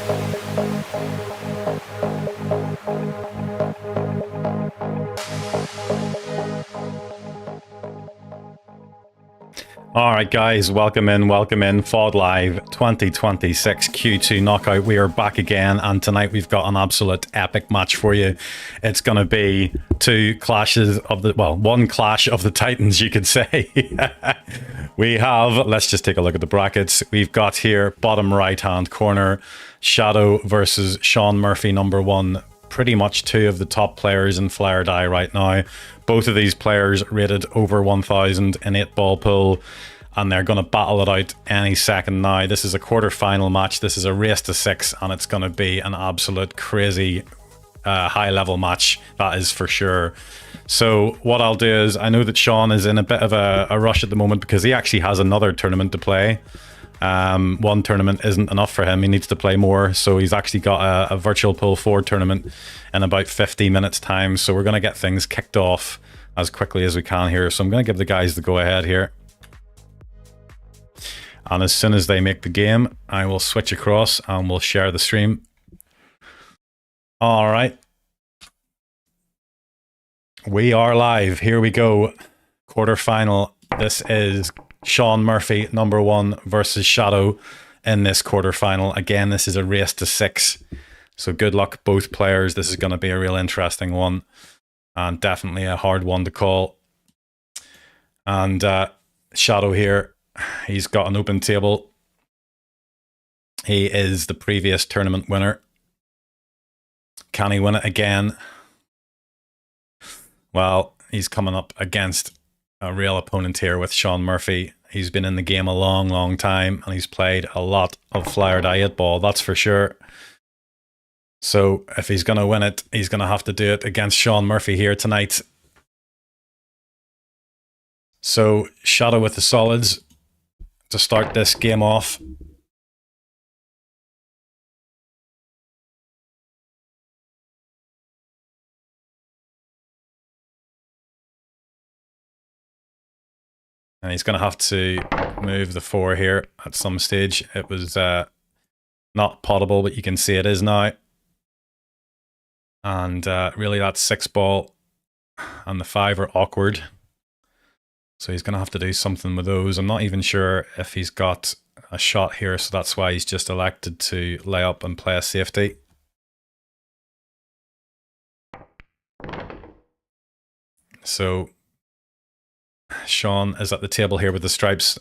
All right, guys, welcome in. FlyOrDie Live 2026 Q2 Knockout. We are back again, and tonight we've got an absolute epic match for you. It's going to be one clash of the Titans, you could say. We have, let's just take a look at the brackets. We've got here, bottom right-hand corner, Shadow versus ShaunMurphyNo1. Pretty much two of the top players in FlyOrDie right now. Both of these players rated over 1,000 in 8-ball pool, and they're going to battle it out any second now. This is a quarter-final match. This is a race to 6, and it's going to be an absolute crazy high-level match, that is for sure. So what I'll do is, I know that Shaun is in a bit of a rush at the moment because he actually has another tournament to play. One tournament isn't enough for him. He needs to play more, so he's actually got a virtual pool 4 tournament in about 50 minutes time. So we're going to get things kicked off as quickly as we can here. So I'm going to give the guys the go ahead here, and as soon as they make the game, I will switch across and we'll share the stream. All right, we are live. Here we go. Quarterfinal. This is ShaunMurphyNo1 versus Shadow in this quarterfinal. Again, this is a race to 6. So good luck, both players. This is going to be a real interesting one, and definitely a hard one to call. And Shadow here, he's got an open table. He is the previous tournament winner. Can he win it again? Well, he's coming up against a real opponent here with Shaun Murphy. He's been in the game a long time, and he's played a lot of FlyOrDie 8-ball, that's for sure. So if he's going to win it, he's going to have to do it against Shaun Murphy here tonight. So Shadow with the solids to start this game off. And he's going to have to move the 4 here at some stage. It was not potable, but you can see it is now. And really that 6-ball and the 5 are awkward. So he's going to have to do something with those. I'm not even sure if he's got a shot here, so that's why he's just elected to lay up and play a safety. So Shaun is at the table here with the stripes.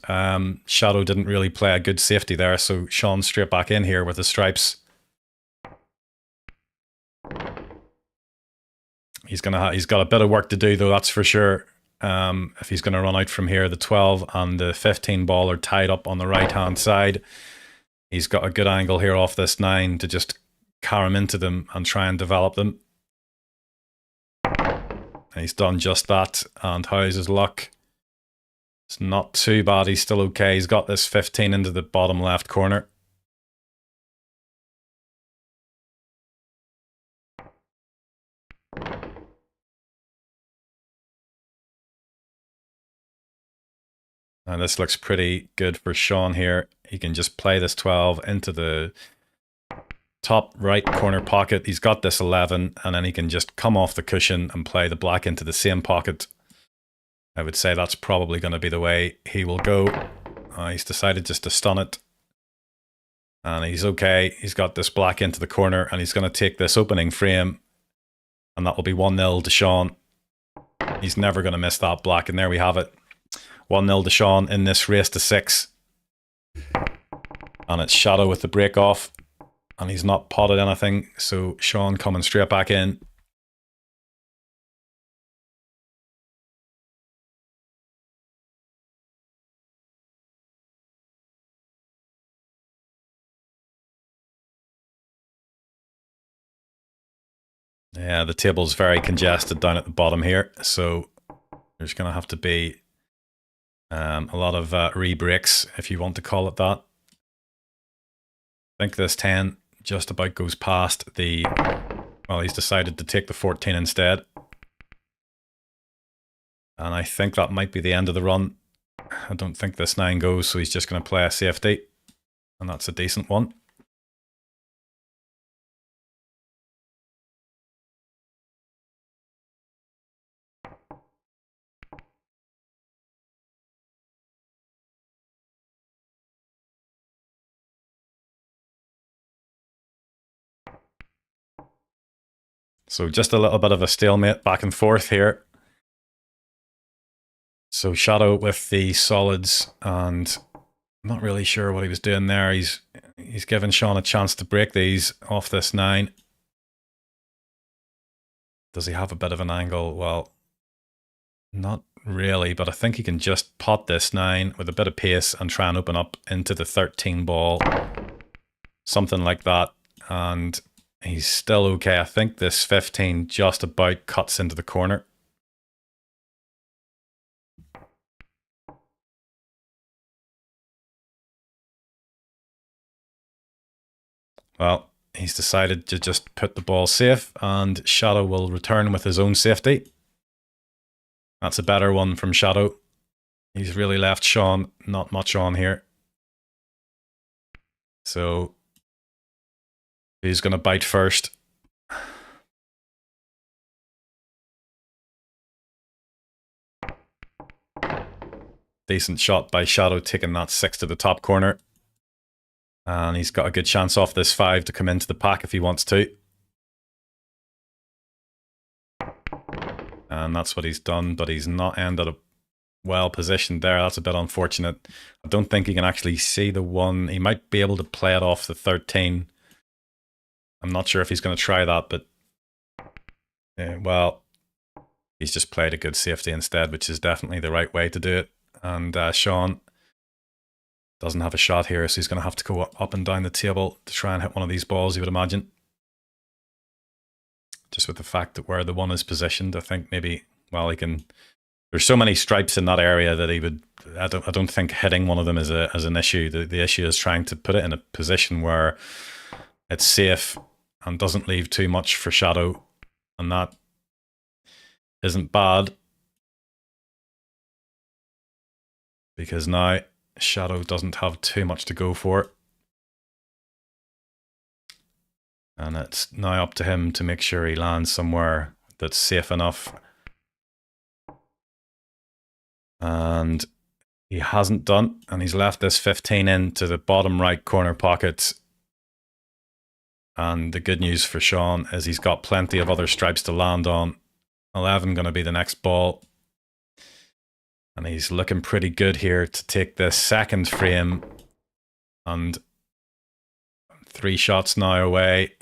Shadow didn't really play a good safety there, so Shaun straight back in here with the stripes. He's got a bit of work to do though, that's for sure. If he's going to run out from here, the 12 and the 15 ball are tied up on the right hand side. He's got a good angle here off this 9 to just carry him into them and try and develop them. And he's done just that. And how's his luck? It's not too bad. He's still okay. He's got this 15 into the bottom left corner. And this looks pretty good for Shaun here. He can just play this 12 into the top right corner pocket. He's got this 11, and then he can just come off the cushion and play the black into the same pocket. I would say that's probably going to be the way he will go. He's decided just to stun it. And he's okay. He's got this black into the corner, and he's going to take this opening frame. And that will be 1-0 to Shaun. He's never going to miss that black, and there we have it. 1-0 to Shaun in this race to 6. And it's Shadow with the break off. And he's not potted anything, so Shaun coming straight back in. Yeah, the table's very congested down at the bottom here, so there's going to have to be a lot of re-breaks, if you want to call it that. I think this 10 just about goes past the... Well, he's decided to take the 14 instead. And I think that might be the end of the run. I don't think this 9 goes, so he's just going to play a safety. And that's a decent one. So just a little bit of a stalemate back and forth here. So Shadow with the solids, and I'm not really sure what he was doing there. He's given Shaun a chance to break these off this 9. Does he have a bit of an angle? Well, not really, but I think he can just pot this 9 with a bit of pace and try and open up into the 13 ball. Something like that. And he's still okay. I think this 15 just about cuts into the corner. Well, he's decided to just put the ball safe, and Shadow will return with his own safety. That's a better one from Shadow. He's really left Shaun not much on here. So he's going to bite first. Decent shot by Shadow, taking that 6 to the top corner. And he's got a good chance off this 5 to come into the pack if he wants to. And that's what he's done, but he's not ended up well positioned there. That's a bit unfortunate. I don't think he can actually see the 1. He might be able to play it off the 13. I'm not sure if he's going to try that, but well, he's just played a good safety instead, which is definitely the right way to do it. And Shaun doesn't have a shot here, so he's going to have to go up and down the table to try and hit one of these balls, you would imagine. Just with the fact that where the 1 is positioned, I think maybe, well, he can... There's so many stripes in that area that he would... I don't think hitting one of them is an issue. The issue is trying to put it in a position where it's safe and doesn't leave too much for Shadow, and that isn't bad. Because now Shadow doesn't have too much to go for. And it's now up to him to make sure he lands somewhere that's safe enough. And he hasn't done, and he's left this 15 into the bottom right corner pocket. And the good news for Shaun is he's got plenty of other stripes to land on. 11 going to be the next ball. And he's looking pretty good here to take this second frame. And 3 shots now away.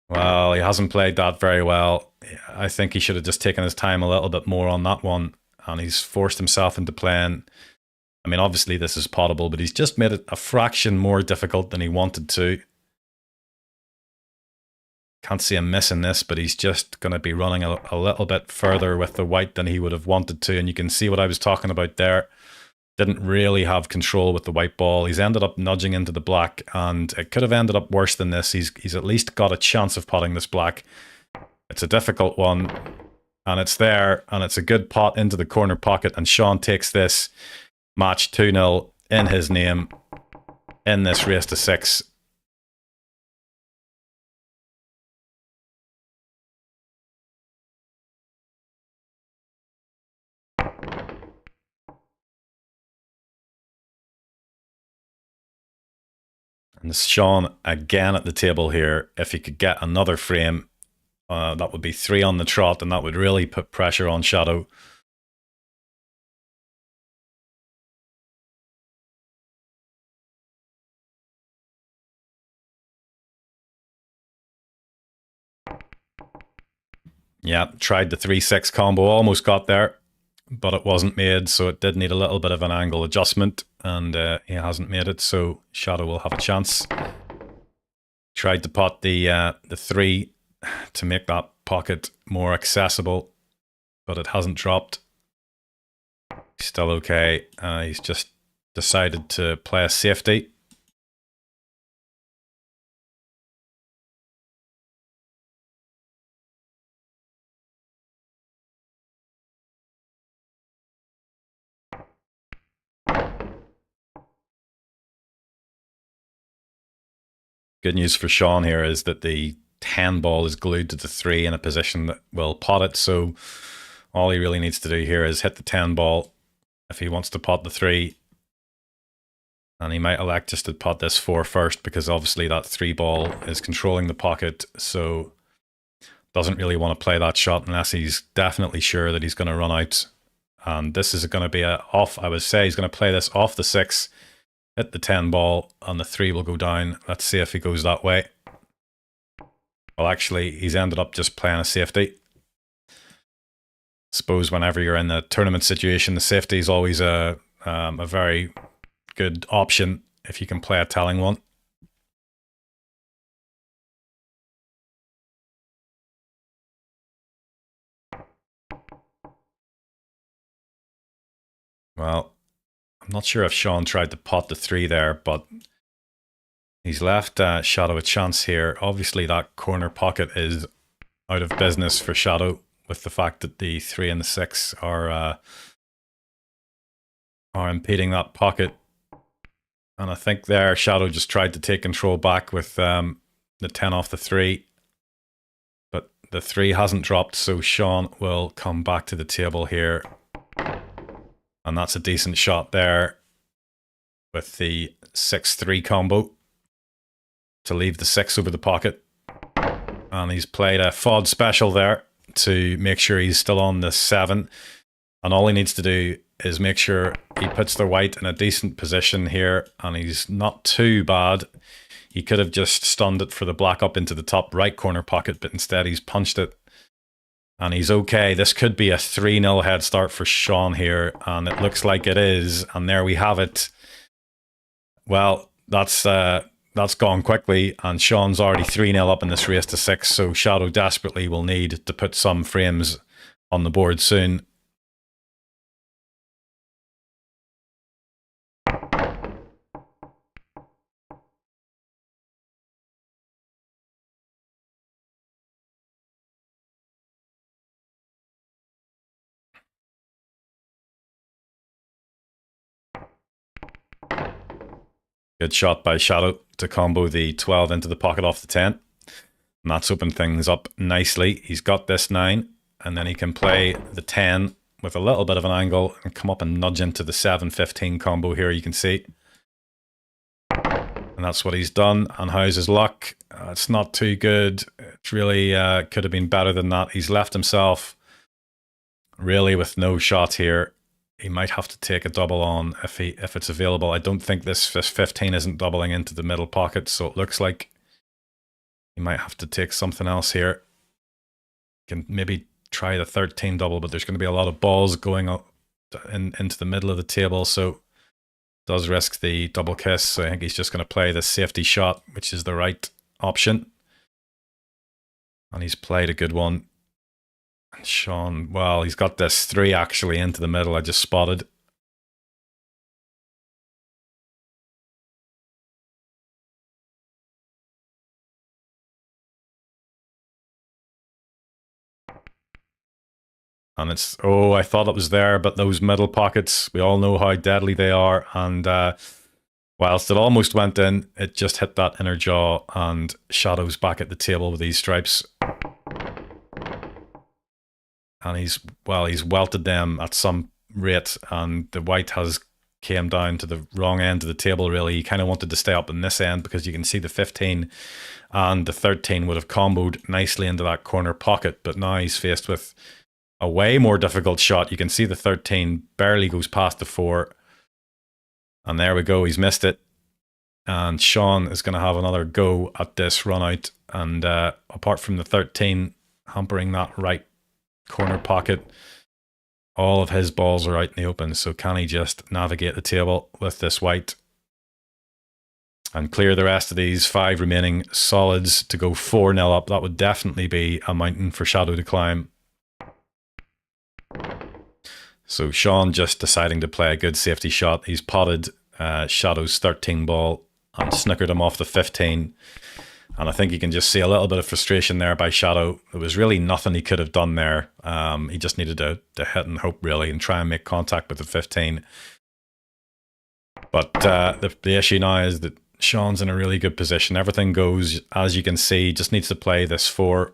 Well, he hasn't played that very well. I think he should have just taken his time a little bit more on that one. And he's forced himself into playing. I mean, obviously this is potable, but he's just made it a fraction more difficult than he wanted to. Can't see him missing this, but he's just going to be running a little bit further with the white than he would have wanted to. And you can see what I was talking about there. Didn't really have control with the white ball. He's ended up nudging into the black, and it could have ended up worse than this. He's at least got a chance of potting this black. It's a difficult one, and it's there, and it's a good pot into the corner pocket, and Shaun takes this match 2-0 in his name in this race to 6. And Shaun again at the table here. If he could get another frame, that would be 3 on the trot, and that would really put pressure on Shadow. Yeah, tried the 3-6 combo, almost got there, but it wasn't made, so it did need a little bit of an angle adjustment, and he hasn't made it, so Shadow will have a chance. Tried to pot the 3 to make that pocket more accessible, but it hasn't dropped. Still okay. He's just decided to play a safety. Good news for Shaun here is that the 10 ball is glued to the 3 in a position that will pot it, so all he really needs to do here is hit the 10 ball if he wants to pot the 3. And he might elect just to pot this 4 first, because obviously that 3 ball is controlling the pocket, so doesn't really want to play that shot unless he's definitely sure that he's going to run out. And this is going to be a off, I would say he's going to play this off the 6, hit the 10 ball, and the 3 will go down. Let's see if he goes that way. Well, actually, he's ended up just playing a safety. Suppose whenever you're in a tournament situation, the safety is always a very good option if you can play a telling one. Well, I'm not sure if Shaun tried to pot the 3 there, but he's left Shadow a chance here. Obviously, that corner pocket is out of business for Shadow, with the fact that the 3 and the 6 are impeding that pocket. And I think there, Shadow just tried to take control back with the 10 off the 3. But the 3 hasn't dropped, so Shaun will come back to the table here. And that's a decent shot there with the 6-3 combo to leave the 6 over the pocket. And he's played a FOD special there to make sure he's still on the 7. And all he needs to do is make sure he puts the white in a decent position here, and he's not too bad. He could have just stunned it for the black up into the top right corner pocket, but instead he's punched it. And he's okay. This could be a 3-0 head start for Shaun here, and it looks like it is. And there we have it. Well, that's gone quickly, and Shaun's already 3-0 up in this race to 6, so Shadow desperately will need to put some frames on the board soon. Good shot by Shadow to combo the 12 into the pocket off the 10. And that's opened things up nicely. He's got this 9, and then he can play the 10 with a little bit of an angle and come up and nudge into the 7-15 combo here, you can see. And that's what he's done. And how's his luck? It's not too good. It really could have been better than that. He's left himself really with no shot here. He might have to take a double on if it's available. I don't think this 15 isn't doubling into the middle pocket, so it looks like he might have to take something else here. Can maybe try the 13 double, but there's going to be a lot of balls going up into the middle of the table, so does risk the double kiss. So I think he's just going to play the safety shot, which is the right option. And he's played a good one. And Shaun, well, he's got this 3 actually into the middle, I just spotted. And it's, oh, I thought it was there, but those middle pockets, we all know how deadly they are. And whilst it almost went in, it just hit that inner jaw, and Shadow's back at the table with these stripes. And he's welted them at some rate, and the white has came down to the wrong end of the table, really. He kind of wanted to stay up in this end because you can see the 15 and the 13 would have comboed nicely into that corner pocket, but now he's faced with a way more difficult shot. You can see the 13 barely goes past the 4, and there we go, he's missed it. And Shaun is going to have another go at this run out, and apart from the 13 hampering that right corner pocket, all of his balls are out in the open. So can he just navigate the table with this white and clear the rest of these 5 remaining solids to go 4-0 up? That would definitely be a mountain for Shadow to climb. So Shaun just deciding to play a good safety shot. He's potted Shadow's 13 ball and snookered him off the 15. And I think you can just see a little bit of frustration there by Shadow. There was really nothing he could have done there. He just needed to hit and hope, really, and try and make contact with the 15. But the issue now is that Shaun's in a really good position. Everything goes, as you can see, just needs to play this 4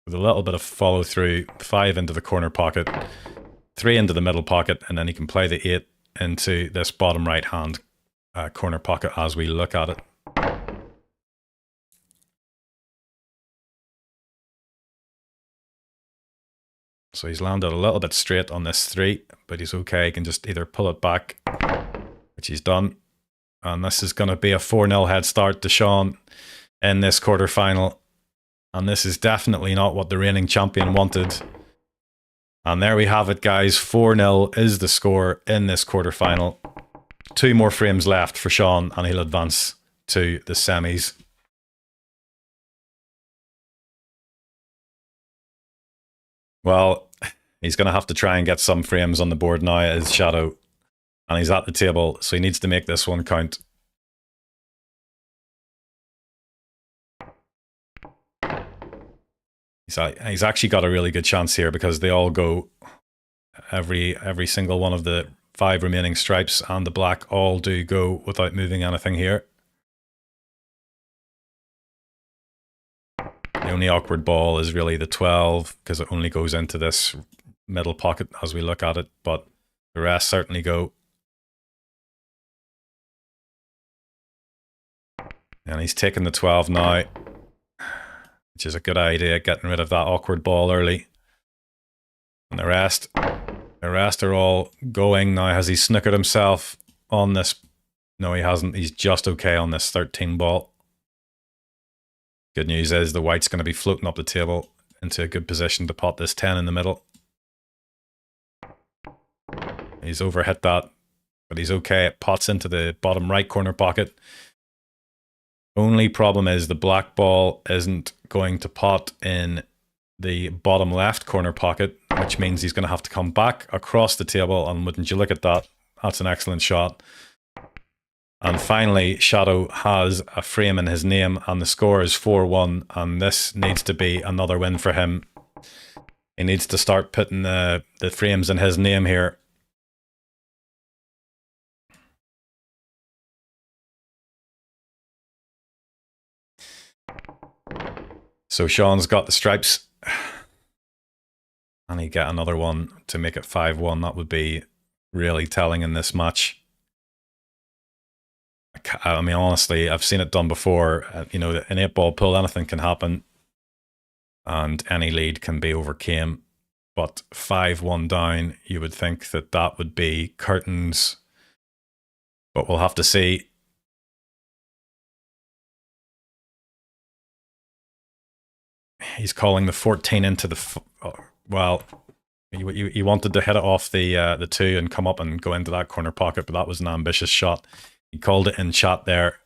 with a little bit of follow through, 5 into the corner pocket, 3 into the middle pocket, and then he can play the 8 into this bottom right hand corner pocket as we look at it. So he's landed a little bit straight on this 3, but he's okay. He can just either pull it back, which he's done. And this is going to be a 4-0 head start to Shaun in this quarterfinal. And this is definitely not what the reigning champion wanted. And there we have it, guys. 4-0 is the score in this quarterfinal. 2 more frames left for Shaun, and he'll advance to the semis. Well, he's going to have to try and get some frames on the board now as Shadow. And he's at the table, so he needs to make this one count. He's actually got a really good chance here because they all go, every single one of the 5 remaining stripes and the black all do go without moving anything here. The only awkward ball is really the 12 because it only goes into this middle pocket as we look at it, but the rest certainly go. And he's taking the 12 now, which is a good idea, getting rid of that awkward ball early. And the rest are all going now. Has he snookered himself on this? No, he hasn't. He's just okay on this 13 ball. Good news is the white's going to be floating up the table into a good position to pot this 10 in the middle. He's overhit that, but he's okay. It pots into the bottom right corner pocket. Only problem is the black ball isn't going to pot in the bottom left corner pocket, which means he's going to have to come back across the table, and wouldn't you look at that? That's an excellent shot. And finally, Shadow has a frame in his name, and the score is 4-1, and this needs to be another win for him. He needs to start putting the frames in his name here. So Shaun's got the stripes, and he get another one to make it 5-1. That would be really telling in this match. I mean, honestly, I've seen it done before. You know, an 8-ball pull, anything can happen, and any lead can be overcame. But 5-1 down, you would think that that would be curtains. But we'll have to see. He's calling the 14 into the... well, he wanted to hit it off the 2 and come up and go into that corner pocket, but that was an ambitious shot. He called it in chat there.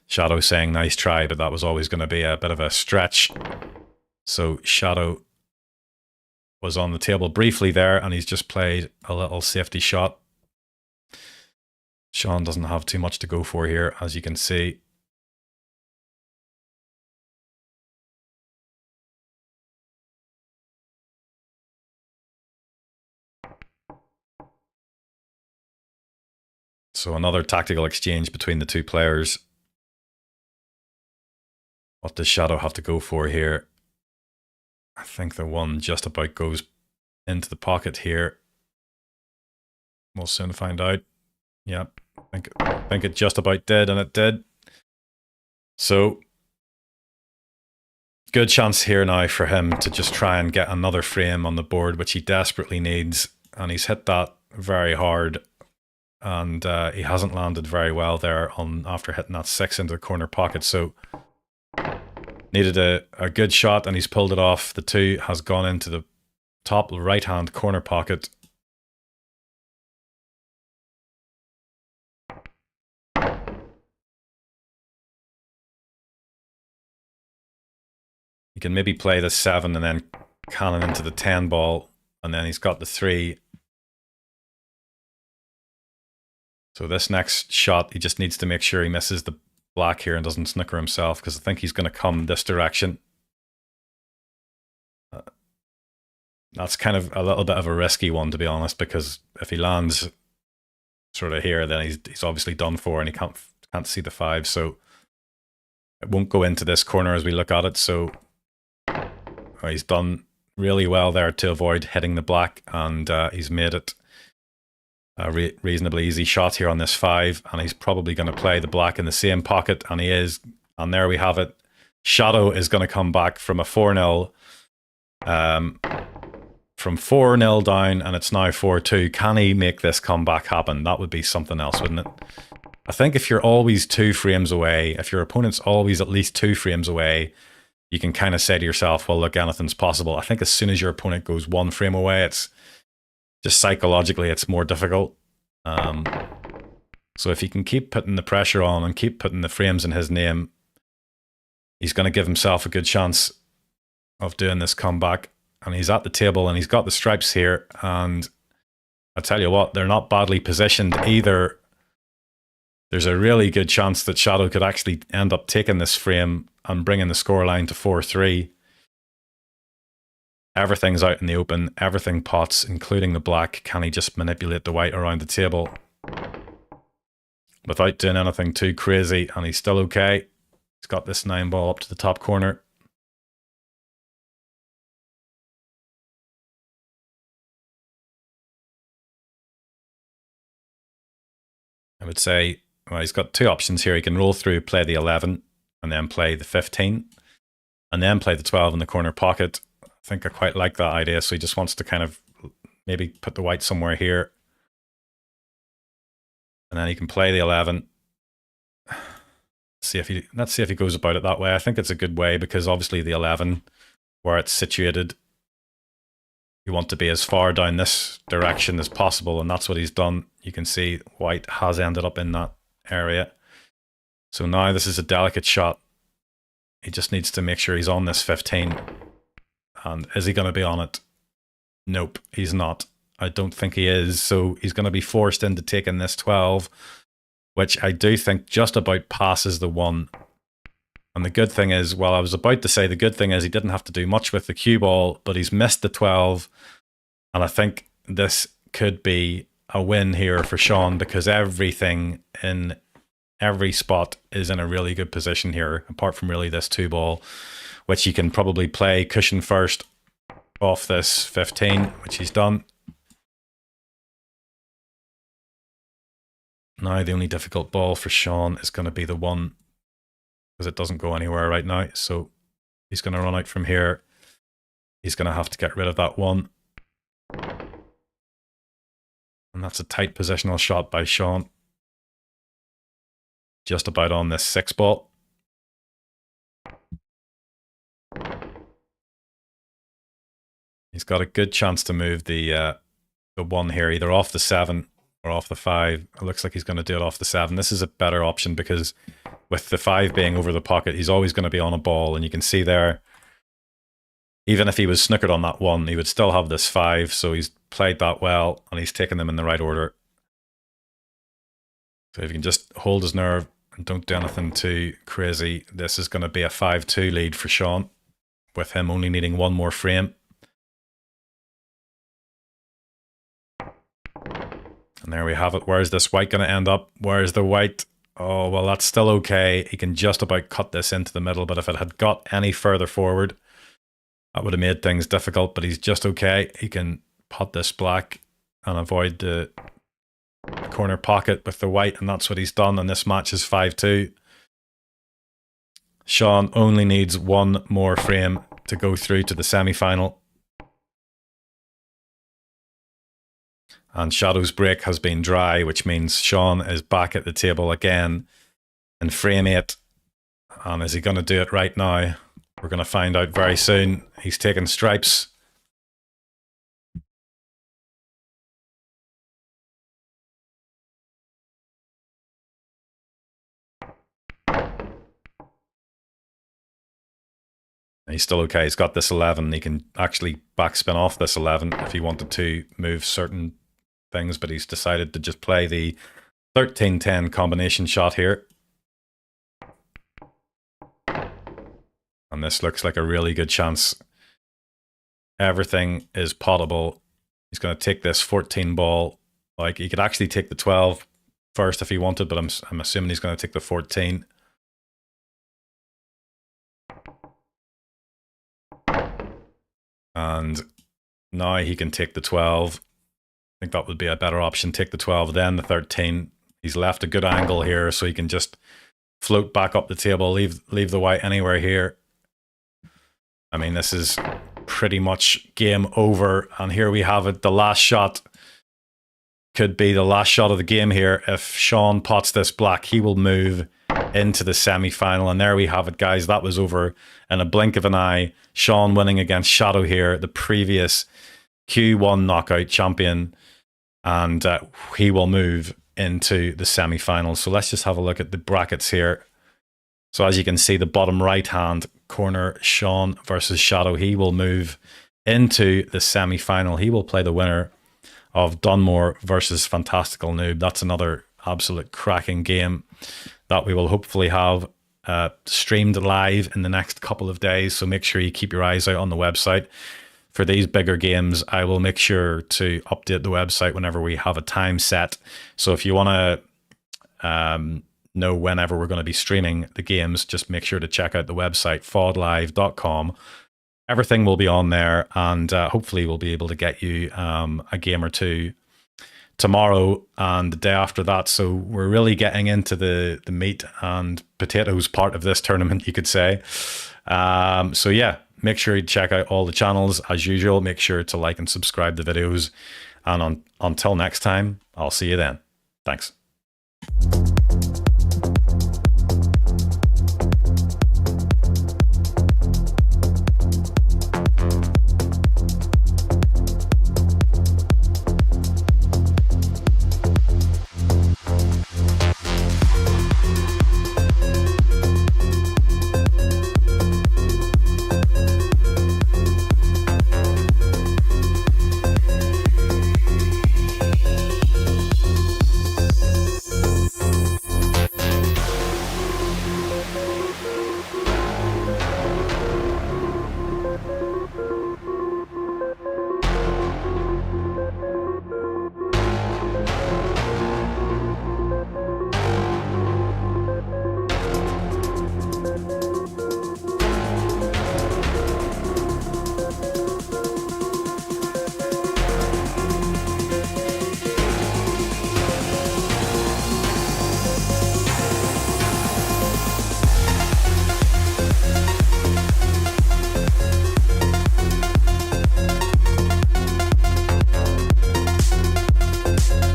Shadow saying nice try, but that was always going to be a bit of a stretch. So Shadow was on the table briefly there, and he's just played a little safety shot. Shaun doesn't have too much to go for here, as you can see. So another tactical exchange between the 2 players. What does Shadow have to go for here? I think the one just about goes into the pocket here. We'll soon find out. Yep, I think it just about did, and it did. So, good chance here now for him to just try and get another frame on the board, which he desperately needs. And he's hit that very hard. And he hasn't landed very well there after hitting that 6 into the corner pocket. So needed a good shot, and he's pulled it off. The 2 has gone into the top right hand corner pocket. He can maybe play the 7 and then cannon into the 10 ball, and then he's got the 3. So this next shot, he just needs to make sure he misses the black here and doesn't snooker himself, because I think he's going to come this direction. That's kind of a little bit of a risky one, to be honest, because if he lands sort of here, then he's obviously done for, and he can't see the 5. So it won't go into this corner as we look at it. So he's done really well there to avoid hitting the black, and he's made it a reasonably easy shot here on this 5, and he's probably going to play the black in the same pocket, and he is. And there we have it. Shadow is going to come back from a 4-0 from 4-0 down, and it's now 4-2. Can he make this comeback happen? That would be something else, wouldn't it? I think if you're always 2 frames away, if your opponent's always at least 2 frames away, you can kind of say to yourself, well, look, anything's possible. I think as soon as your opponent goes 1 frame away, it's just psychologically, it's more difficult. So if he can keep putting the pressure on and keep putting the frames in his name, he's going to give himself a good chance of doing this comeback. And he's at the table and he's got the stripes here. And I tell you what, they're not badly positioned either. There's a really good chance that Shadow could actually end up taking this frame and bringing the scoreline to 4-3. Everything's out in the open. Everything pots, including the black. Can he just manipulate the white around the table without doing anything too crazy? And he's still okay. He's got this 9-ball up to the top corner. I would say, well, he's got 2 options here. He can roll through, play the 11, and then play the 15, and then play the 12 in the corner pocket. I think I quite like that idea. So he just wants to kind of maybe put the white somewhere here. And then he can play the 11. Let's see if he goes about it that way. I think it's a good way because obviously the 11, where it's situated, you want to be as far down this direction as possible, and that's what he's done. You can see white has ended up in that area. So now this is a delicate shot. He just needs to make sure he's on this 15. And is he going to be on it? Nope, he's not. I don't think he is. So he's going to be forced into taking this 12, which I do think just about passes the 1. And the good thing is, well, I was about to say the good thing is he didn't have to do much with the cue ball, but he's missed the 12. And I think this could be a win here for Shaun because everything in every spot is in a really good position here, apart from really this 2-ball, which he can probably play cushion first off this 15, which he's done. Now the only difficult ball for Shaun is going to be the 1 because it doesn't go anywhere right now. So he's going to run out from here. He's going to have to get rid of that 1. And that's a tight positional shot by Shaun. Just about on this 6-ball. He's got a good chance to move the 1 here, either off the 7 or off the 5. It looks like he's going to do it off the 7. This is a better option because with the 5 being over the pocket, he's always going to be on a ball. And you can see there, even if he was snookered on that 1, he would still have this 5. So he's played that well and he's taken them in the right order. So if you can just hold his nerve and don't do anything too crazy, this is going to be a 5-2 lead for Shaun, with him only needing 1 more frame. And there we have it. Where's this white going to end up? Where's the white? Oh, well, that's still okay. He can just about cut this into the middle, but if it had got any further forward, that would have made things difficult, but he's just okay. He can pot this black and avoid the corner pocket with the white, and that's what he's done, and this match is 5-2. Shaun only needs 1 more frame to go through to the semi-final. And Shadow's break has been dry, which means Shaun is back at the table again in frame 8. And is he going to do it right now? We're going to find out very soon. He's taking stripes. He's still okay. He's got this 11. He can actually backspin off this 11 if he wanted to move certain things, but he's decided to just play the 13-10 combination shot here. And this looks like a really good chance. Everything is potable. He's going to take this 14 ball. Like, he could actually take the 12 first if he wanted, but I'm assuming he's going to take the 14. And now he can take the 12. I think that would be a better option. Take the 12, then the 13. He's left a good angle here, so he can just float back up the table, leave the white anywhere here. I mean, this is pretty much game over. And here we have it. The last shot could be the last shot of the game here. If Shaun pots this black, he will move into the semi-final. And there we have it, guys. That was over in a blink of an eye. Shaun winning against Shadow here, the previous Q1 knockout champion. And he will move into the semi-final. So let's just have a look at the brackets here. So as you can see, the bottom right-hand corner, Shaun versus Shadow. He will move into the semi-final. He will play the winner of Dunmore versus Fantastical Noob. That's another absolute cracking game that we will hopefully have streamed live in the next couple of days. So make sure you keep your eyes out on the website. For these bigger games, I will make sure to update the website whenever we have a time set. So if you want to know whenever we're going to be streaming the games, just make sure to check out the website, FlyOrDie8Ball.com. Everything will be on there, and hopefully we'll be able to get you a game or two tomorrow and the day after that. So we're really getting into the meat and potatoes part of this tournament, you could say. So yeah, make sure you check out all the channels as usual. Make sure to like and subscribe the videos. And until next time, I'll see you then. Thanks.